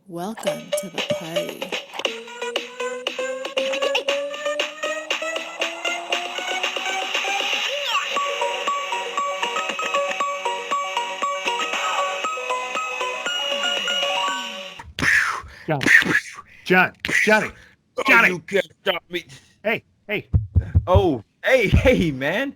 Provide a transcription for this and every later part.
Welcome to the party. Johnny, Oh, you can't stop me. hey, Oh, hey, man.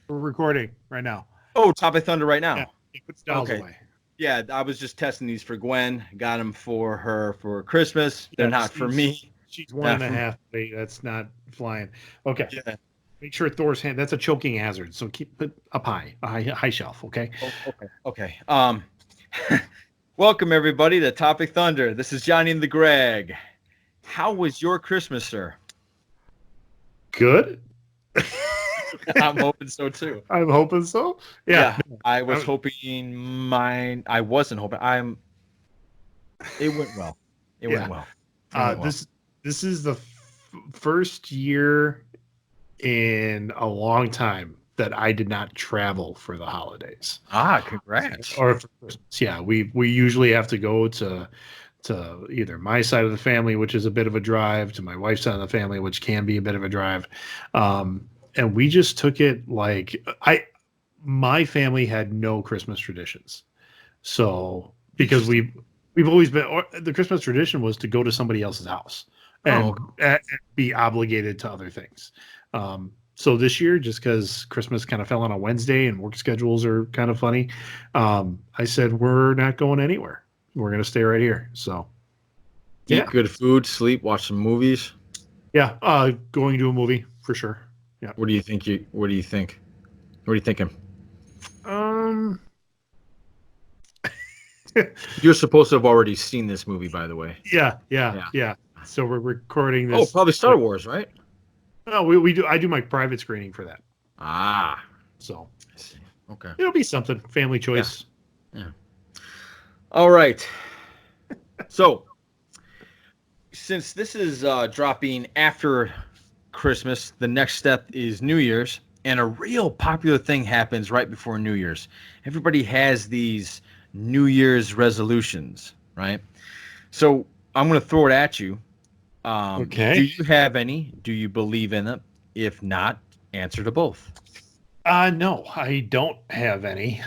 we're recording right now. Oh, Topic Thunder right Yeah, now. put styles Okay. away. Yeah, I was just testing these for Gwen. Got them for her for Christmas. They're not for me. She's one Not and a for me. half. That's not flying. Okay, Yeah. make sure Thor's hand. That's a choking hazard. So keep it up high, high shelf. Okay. Oh, okay. Welcome everybody to Topic Thunder. This is Johnny and TheGreg. How was your Christmas, sir? Good. I'm hoping so too. I'm hoping so. Yeah. I was hoping mine. I wasn't hoping. It went well. It went well. This is the first year in a long time that I did not travel for the holidays. Congrats. Or for Christmas. Yeah, we usually have to go to either my side of the family, which is a bit of a drive, to my wife's side of the family, which can be a bit of a drive. And we just took it like my family had no Christmas traditions. So because we've always been, the Christmas tradition was to go to somebody else's house and be obligated to other things. So this year, just because Christmas kind of fell on a Wednesday and work schedules are kind of funny, I said, we're not going anywhere. We're going to stay right here. So, Eat good food, sleep, watch some movies. Yeah, going to a movie for sure. Yeah. What do you think? What are you thinking? You're supposed to have already seen this movie, by the way. Yeah. So we're recording this. Oh, probably Star Wars, right? No, we do. I do my private screening for that. So I see. Okay, it'll be something. Family choice. Yeah. All right. So, since this is dropping after Christmas, the next step is New Year's, and a real popular thing happens right before New Year's. Everybody has these New Year's resolutions, right? So I'm going to throw it at you. Okay. Do you have any? Do you believe in it? If not, answer to both. No, I don't have any.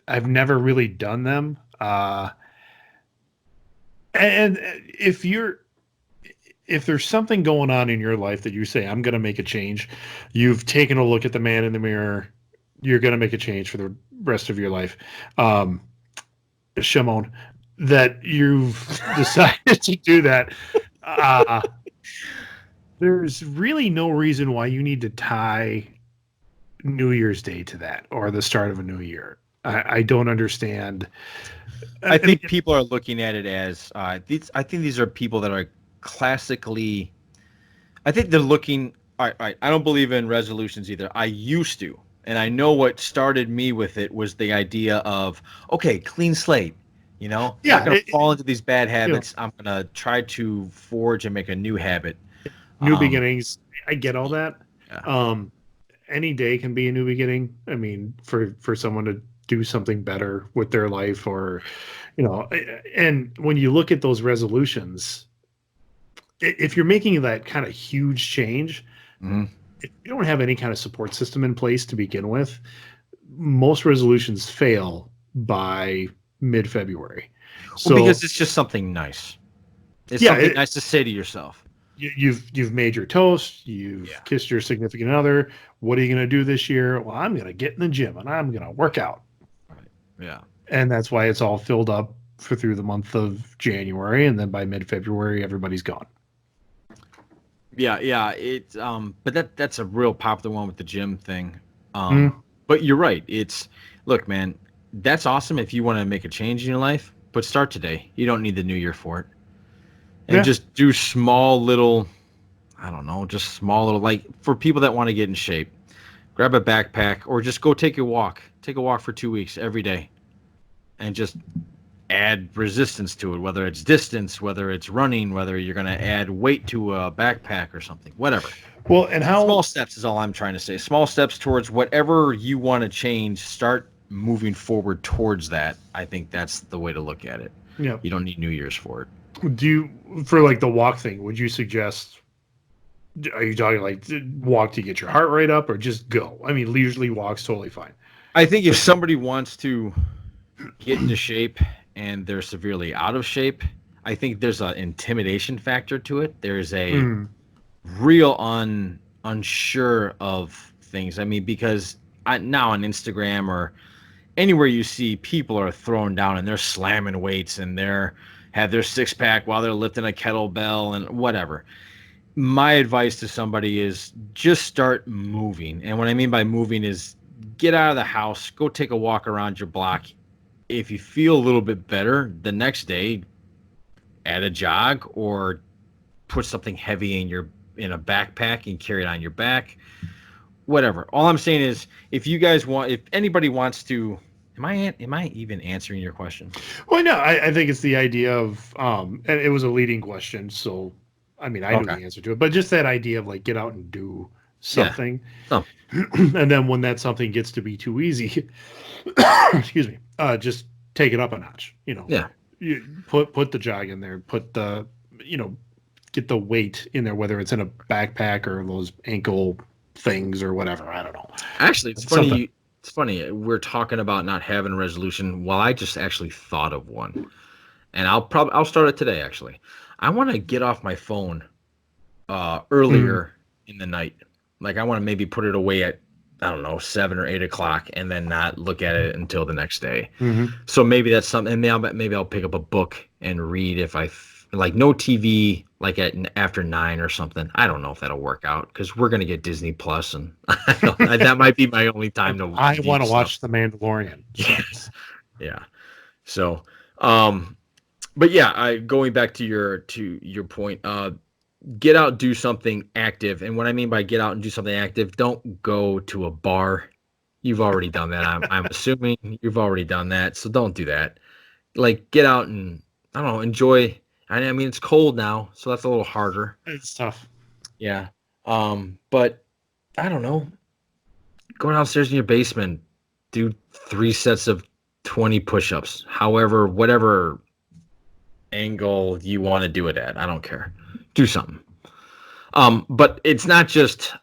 I've never really done them. And if there's something going on in your life that you say, I'm going to make a change, you've taken a look at the man in the mirror, you're going to make a change for the rest of your life. Shimon, that you've decided to do that. There's really no reason why you need to tie New Year's Day to that or the start of a new year. I don't understand. I think people are looking at it as I think these are people that are classically. I think they're looking. I don't believe in resolutions either. I used to, and I know what started me with it was the idea of clean slate. I'm not going to fall into these bad habits. I'm going to try to forge and make a new habit. New beginnings. I get all that. Yeah. Any day can be a new beginning. I mean, for someone to do something better with their life, or and when you look at those resolutions, if you're making that kind of huge change, if you don't have any kind of support system in place to begin with, most resolutions fail by mid-February. So because it's just something nice. It's something nice to say to yourself. You've made your toast. You've kissed your significant other. What are you going to do this year? Well, I'm going to get in the gym and I'm going to work out. Right. Yeah. And that's why it's all filled up through the month of January, and then by mid-February, everybody's gone. Yeah. It's but that's a real popular one with the gym thing. But you're right. Look, man, that's awesome if you want to make a change in your life, but start today. You don't need the new year for it. And just do small little, like for people that want to get in shape, grab a backpack or just go take a walk. Take a walk for 2 weeks every day and just add resistance to it, whether it's distance, whether it's running, whether you're going to add weight to a backpack or something, whatever. Well, and small steps is all I'm trying to say. Small steps towards whatever you want to change. Start moving forward towards that. I think that's the way to look at it. Yeah. You don't need New Year's for it. Do you, for like the walk thing, would you suggest, are you talking like walk to get your heart rate up or just go? I mean, leisurely walks totally fine. I think if somebody wants to get into shape and they're severely out of shape, I think there's an intimidation factor to it. There's a real unsure of things. I mean, because now on Instagram or anywhere you see people are thrown down and they're slamming weights and they're have their six pack while they're lifting a kettlebell and whatever. My advice to somebody is just start moving. And what I mean by moving is get out of the house, go take a walk around your block. If you feel a little bit better the next day, add a jog or put something heavy in a backpack and carry it on your back. Whatever. All I'm saying is if anybody wants to, am I even answering your question? Well, no, I think it's the idea of, and it was a leading question. So, I mean, I knew the answer to it, but just that idea of like, get out and do something. Yeah. Oh. And then when that something gets to be too easy, excuse me, just take it up a notch, Yeah. You put the jog in there, put the, get the weight in there, whether it's in a backpack or those ankle things or whatever. I don't know. Actually, it's funny. It's funny. We're talking about not having a resolution. Well, I just actually thought of one, and I'll start it today. Actually, I want to get off my phone earlier in the night. Like I want to maybe put it away at, I don't know, 7 or 8 o'clock, and then not look at it until the next day. So maybe that's something. And maybe I'll pick up a book and read if like no TV like after 9 or something. I don't know if that'll work out because we're gonna get Disney Plus, and that might be my only time to. I want to watch The Mandalorian. Yes, yeah. So, but yeah, going back to your point, get out, do something active, and what I mean by get out and do something active, don't go to a bar. You've already done that. I'm assuming you've already done that, so don't do that. Like get out and I don't know, enjoy. I mean, it's cold now, so that's a little harder. It's tough. Yeah. But I don't know. Go downstairs in your basement, do 3 sets of 20 push-ups, whatever angle you want to do it at. I don't care. Do something. But it's not just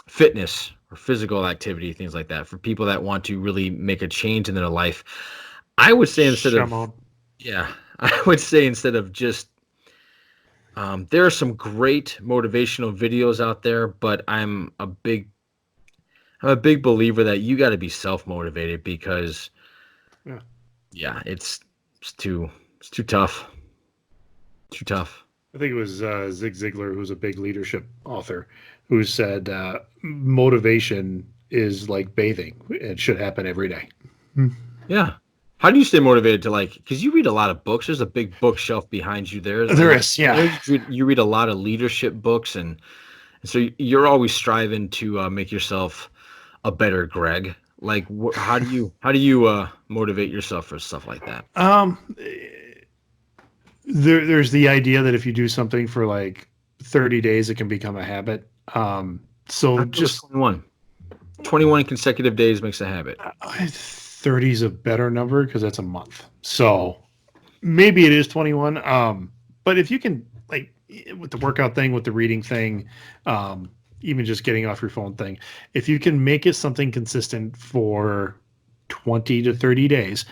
fitness or physical activity, things like that. For people that want to really make a change in their life, I would say instead of just there are some great motivational videos out there, but I'm a big believer that you got to be self-motivated because it's too tough. Too tough. I think it was Zig Ziglar, who's a big leadership author, who said motivation is like bathing. It should happen every day. Yeah. How do you stay motivated to because you read a lot of books. There's a big bookshelf behind you there. There is, yeah. You read a lot of leadership books, and so you're always striving to make yourself a better Greg. Like, how do you motivate yourself for stuff like that? There's the idea that if you do something for like 30 days, it can become a habit. So just 21 consecutive days makes a habit. 30 is a better number because that's a month. So maybe it is 21. But if you can, like with the workout thing, with the reading thing, even just getting off your phone thing, if you can make it something consistent for 20 to 30 days,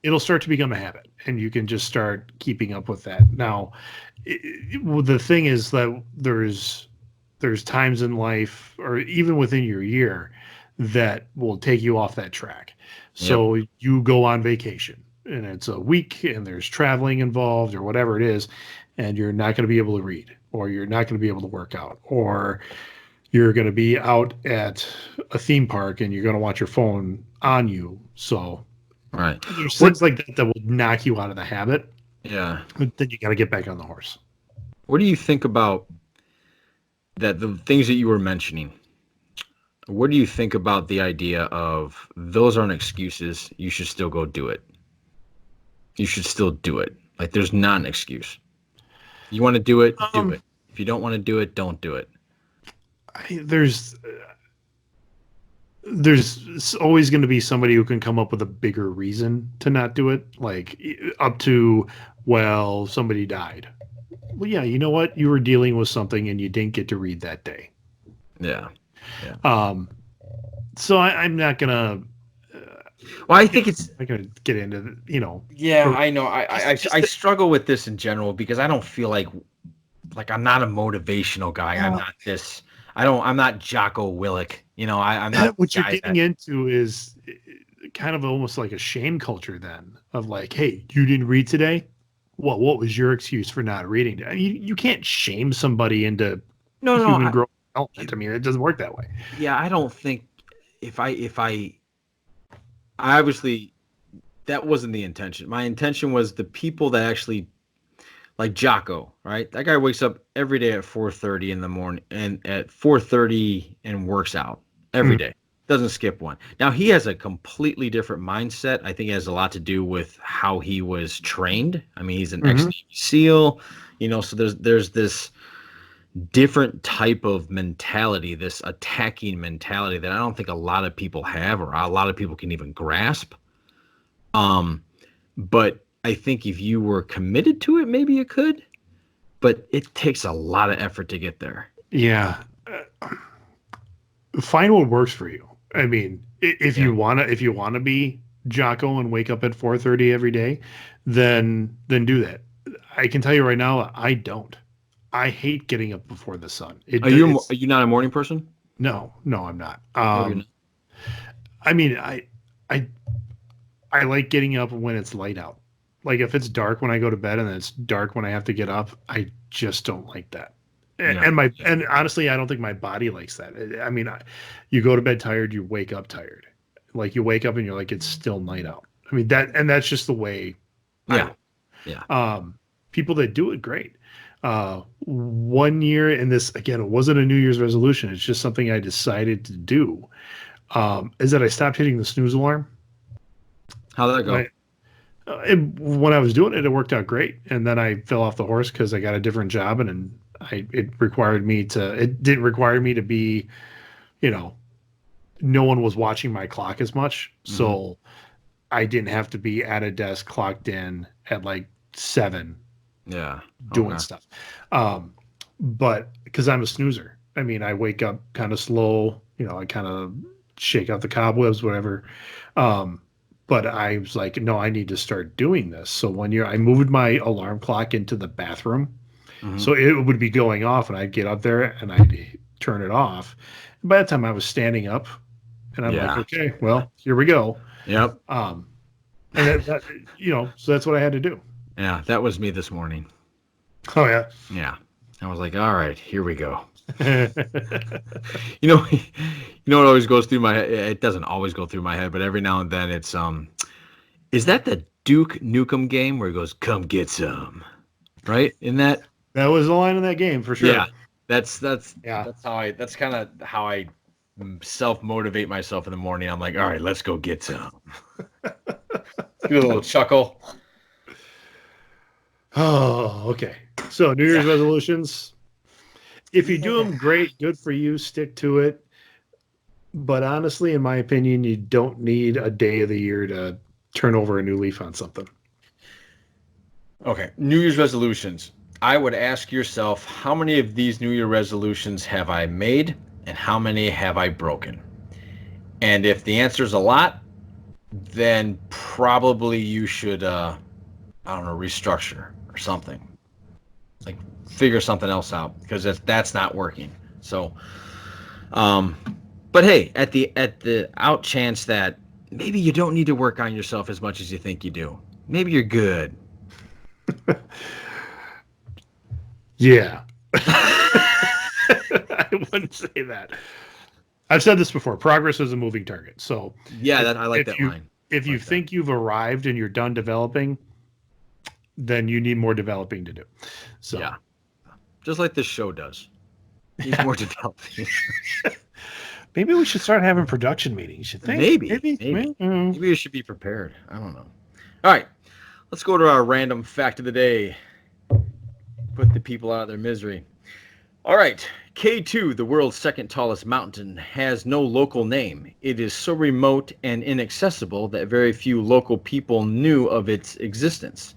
it'll start to become a habit and you can just start keeping up with that. Now, the thing is that there's times in life or even within your year that will take you off that track. So you go on vacation and it's a week and there's traveling involved or whatever it is, and you're not going to be able to read or you're not going to be able to work out or you're going to be out at a theme park and you're going to want your phone on you. So right. There's things like that will knock you out of the habit. Yeah. But then you got to get back on the horse. What do you think about that? The things that you were mentioning, what do you think about the idea of those aren't excuses? You should still go do it. You should still do it. Like there's not an excuse. You want to do it, do it. If you don't want to do it, don't do it. There's there's always going to be somebody who can come up with a bigger reason to not do it, like up to, well, somebody died. Well, yeah, you know what? You were dealing with something and you didn't get to read that day. Yeah. So I'm not gonna. Well, I think it's. I'm not gonna get into Yeah, I know. I struggle with this in general because I don't feel like I'm not a motivational guy. I'm not this. I'm not Jocko Willick. I'm not. What you're getting into is kind of almost like a shame culture then of like, hey, you didn't read today. Well, what was your excuse for not reading? You can't shame somebody into human growth development. I mean, it doesn't work that way. Yeah, I don't think if I obviously that wasn't the intention. My intention was the people that actually like Jocko, right? That guy wakes up every day at 4:30 in the morning and at 4:30 and works out every day. Doesn't skip one. Now he has a completely different mindset. I think it has a lot to do with how he was trained. I mean, he's an ex-Navy SEAL, so there's this different type of mentality, this attacking mentality that I don't think a lot of people have or a lot of people can even grasp. But I think if you were committed to it, maybe you could, but it takes a lot of effort to get there. Yeah. Find what works for you. I mean, if you wanna be Jocko and wake up at 4:30 every day, then do that. I can tell you right now, I don't. I hate getting up before the sun. Are you not a morning person? No, I'm not. I mean, I like getting up when it's light out. Like if it's dark when I go to bed and then it's dark when I have to get up, I just don't like that. And honestly, I don't think my body likes that. I mean, you go to bed tired, you wake up tired. Like you wake up and you're like, it's still night out. I mean that's just the way. People that do it, great. 1 year, and this again, it wasn't a New Year's resolution. It's just something I decided to do. Is that I stopped hitting the snooze alarm. How'd that go? When I was doing it, it worked out great, and then I fell off the horse because I got a different job, and it didn't require me to be, no one was watching my clock as much, so I didn't have to be at a desk clocked in at like 7. Doing stuff. But because I'm a snoozer, I mean, I wake up kind of slow, I kind of shake out the cobwebs, whatever. But I was like, no, I need to start doing this. So 1 year I moved my alarm clock into the bathroom. So it would be going off and I'd get up there and I'd turn it off. And by the time I was standing up and I'm like, okay, well, here we go. Yep. And that so that's what I had to do. Yeah, that was me this morning. Oh yeah. Yeah. I was like, all right, here we go. You know what always goes through my head? It doesn't always go through my head, but every now and then it's is that the Duke Nukem game where he goes, come get some? Right? That was the line of that game for sure. Yeah. That's kind of how I self-motivate myself in the morning. I'm like, all right, let's go get some. Get a little chuckle. Oh, okay. So New Year's resolutions. If you do them, great, good for you. Stick to it. But honestly, in my opinion, you don't need a day of the year to turn over a new leaf on something. Okay, New Year's resolutions. I would ask yourself, how many of these New Year resolutions have I made and how many have I broken? And if the answer is a lot, then probably you should, restructure or something. Like figure something else out because that's not working. So, but hey, at the out chance that maybe you don't need to work on yourself as much as you think you do. Maybe you're good. Yeah. I wouldn't say that. I've said this before. Progress is a moving target. So yeah, I like that line. If you think you've arrived and you're done developing, then you need more developing to do. So yeah, just like this show does. Needs more developing. Maybe we should start having production meetings. You think? Maybe you should be prepared. I don't know. All right, let's go to our random fact of the day. Put the people out of their misery. All right. K2, the world's second tallest mountain, has no local name. It is so remote and inaccessible that very few local people knew of its existence,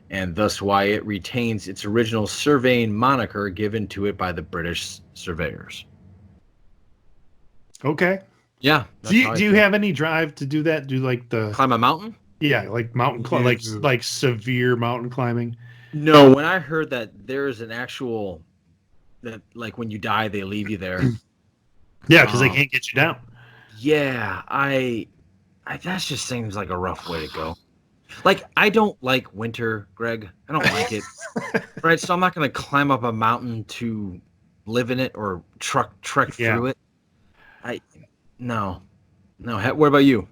and thus why it retains its original surveying moniker given to it by the British surveyors. Okay. Yeah. Do you have any drive to do that? Do like the climb a mountain? Yeah, like mountain like severe mountain climbing? No, when I heard that there's an actual that like when you die they leave you there. Yeah, because they can't get you down. Yeah, I that just seems like a rough way to go. Like I don't like winter, Greg. I don't like it. Right, so I'm not going to climb up a mountain to live in it or trek through it. No. What about you?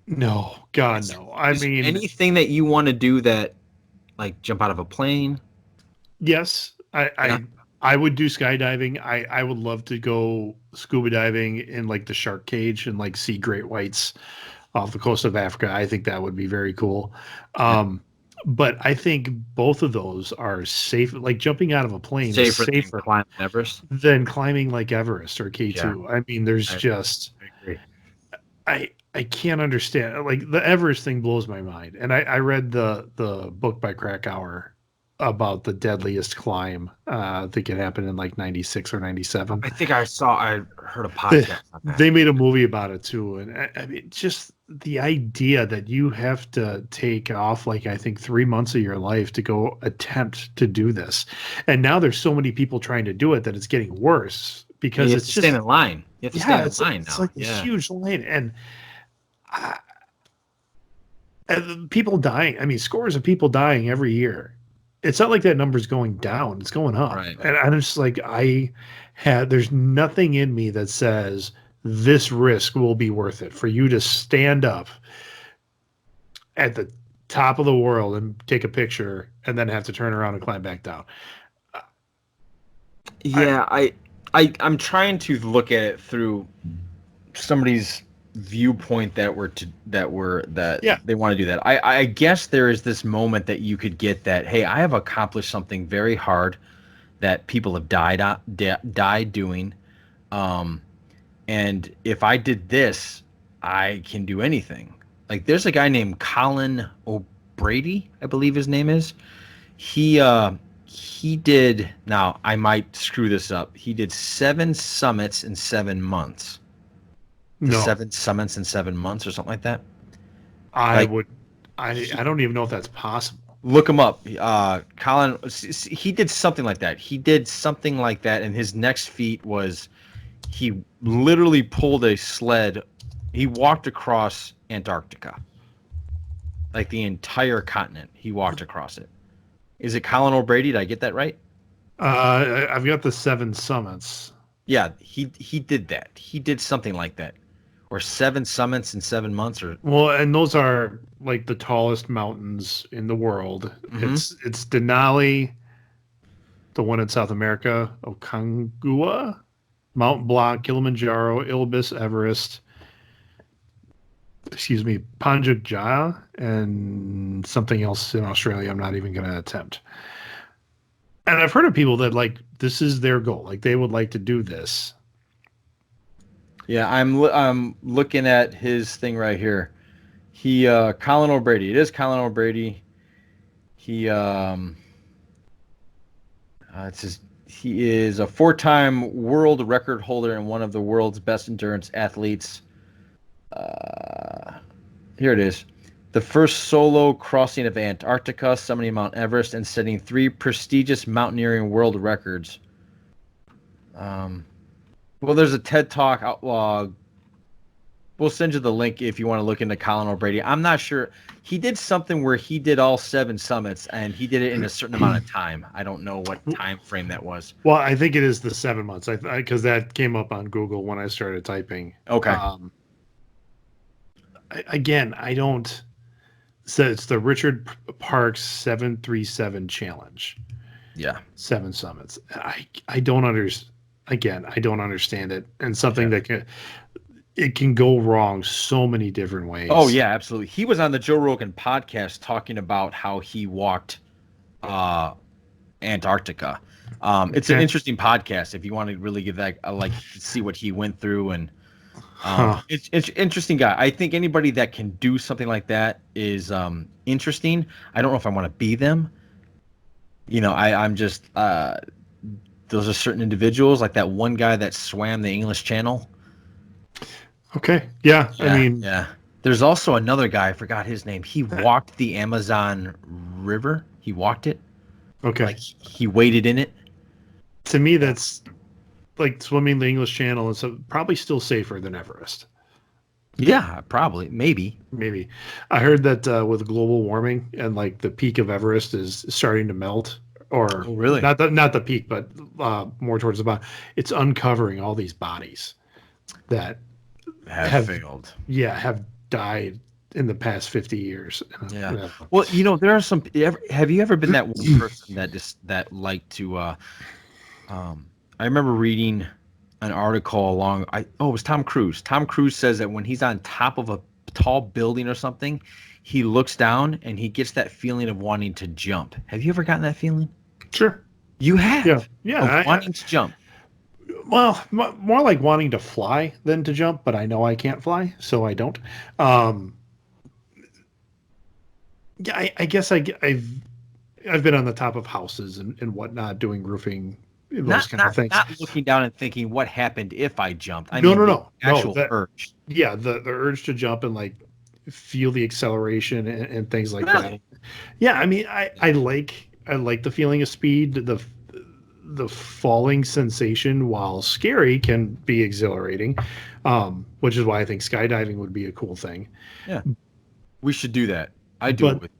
No, God, no. I mean, anything that you want to do that, like jump out of a plane? Yes, I would do skydiving. I would love to go scuba diving in like the shark cage and like see great whites off the coast of Africa. I think that would be very cool. But I think both of those are safe. Like jumping out of a plane is safer than climbing Everest, than climbing like Everest or K2. I mean, there's I can't understand. Like the Everest thing blows my mind. And I read the book by Krakauer about the deadliest climb. I think it happened in like 96 or 97. I think I heard a podcast on that. They made a movie about it too. And I mean, just the idea that you have to take off like I think 3 months of your life to go attempt to do this. And now there's so many people trying to do it that it's getting worse because it's just stand in line. You have to stand in line now. It's like this huge line. And people dying. I mean, scores of people dying every year. It's not like that number's going down. It's going up. Right. And I'm just like, there's nothing in me that says this risk will be worth it for you to stand up at the top of the world and take a picture and then have to turn around and climb back down. Yeah, I'm trying to look at it through somebody's viewpoint that they want to do that. I guess there is this moment that you could get that, hey, I have accomplished something very hard that people have died doing, and if I did this, I can do anything. Like there's a guy named Colin O'Brady, I believe his name is. He did, now I might screw this up, he did 7 summits in 7 months. 7 summits in 7 months or something like that. I don't even know if that's possible. Look him up. Colin, he did something like that. And his next feat was he literally pulled a sled. He walked across Antarctica. Like the entire continent. He walked across it. Is it Colin O'Brady? Did I get that right? I've got the 7 summits. Yeah, he did that. He did something like that. Or 7 summits in 7 months, or and those are like the tallest mountains in the world. Mm-hmm. It's Denali, the one in South America, Aconcagua, Mount Blanc, Kilimanjaro, Elbrus, Everest. Panja Jaya, and something else in Australia. I'm not even going to attempt. And I've heard of people that like this is their goal, like they would like to do this. Yeah, I'm looking at his thing right here. He Colin O'Brady. It is Colin O'Brady. He it says he is a 4-time world record holder and one of the world's best endurance athletes. Here it is. The first solo crossing of Antarctica, summiting Mount Everest, and setting 3 prestigious mountaineering world records. Well, there's a TED Talk outlog. We'll send you the link if you want to look into Colin O'Brady. I'm not sure. He did something where he did all 7 summits, and he did it in a certain amount of time. I don't know what time frame that was. Well, I think it is the 7 months. Because that came up on Google when I started typing. Okay. I don't. So it's the Richard Parks 737 challenge. Yeah. 7 summits. I don't understand. Again, I don't understand it, and something that can go wrong so many different ways. Oh yeah, absolutely. He was on the Joe Rogan podcast talking about how he walked Antarctica. It's an interesting podcast if you want to really give that like see what he went through, and it's interesting guy. I think anybody that can do something like that is interesting. I don't know if I want to be them. I'm just those are certain individuals like that one guy that swam the English Channel. Okay. Yeah. I mean, yeah. There's also another guy, I forgot his name. He walked the Amazon River. He walked it. Okay. Like he waded in it. To me, that's like swimming the English Channel is probably still safer than Everest. Yeah, probably. Maybe. I heard that with global warming and like the peak of Everest is starting to melt, or really? not the peak, but more towards the bottom. It's uncovering all these bodies that have failed. Yeah, have died in the past 50 years. Yeah. Well, there are some. Have you ever been that one person that liked to? I remember reading an article it was Tom Cruise. Tom Cruise says that when he's on top of a tall building or something, he looks down and he gets that feeling of wanting to jump. Have you ever gotten that feeling? Sure. You have? Yeah. Wanting to jump. Well, more like wanting to fly than to jump, but I know I can't fly, so I don't. Yeah, I guess I've been on the top of houses and whatnot doing roofing, those kind of things. Not looking down and thinking, what happened if I jumped? No. Actual urge. Yeah, the urge to jump and like feel the acceleration and things like that. Yeah, I mean, I like the feeling of speed. The falling sensation, while scary, can be exhilarating, which is why I think skydiving would be a cool thing. Yeah, we should do that. That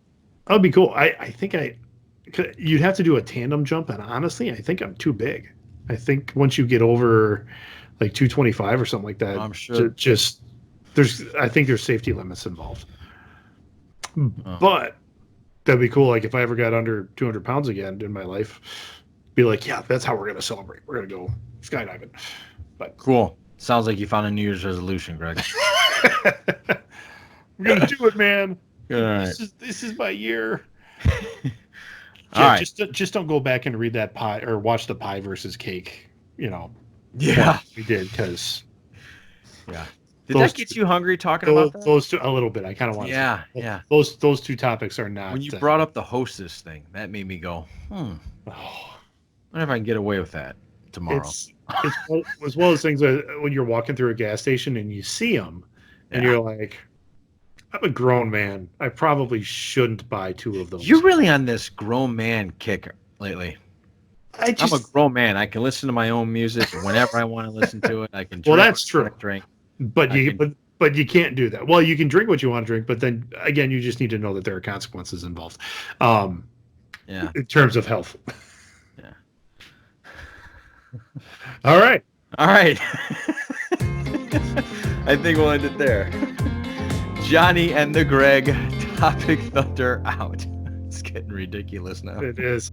would be cool. I think you'd have to do a tandem jump, and honestly, I think I'm too big. I think once you get over like 225 or something like that, I'm sure. I think there's safety limits involved. But that'd be cool. Like if I ever got under 200 pounds again in my life, be like, yeah, that's how we're going to celebrate. We're going to go skydiving. But cool. Sounds like you found a New Year's resolution, Greg. We're going to do it, man. All right. This is my year. All right. Just don't go back and read that pie or watch the pie versus cake, Yeah. We did, because Did that get you hungry talking about that? Those two, a little bit. I kind of want to. Yeah. Those two topics are not. When you brought up the hostess thing, that made me go, I wonder if I can get away with that tomorrow. It's one of those things that when you're walking through a gas station and you see them, and you're like, I'm a grown man. I probably shouldn't buy two of those. You're really on this grown man kick lately. I'm a grown man. I can listen to my own music whenever I want to listen to it. I can drink. Well, that's true. Drink. But you can't do that. Well, you can drink what you want to drink, but then again, you just need to know that there are consequences involved. In terms of health. Yeah. All right. I think we'll end it there. Johnny and the Greg, Topic Thunder out. It's getting ridiculous now. It is.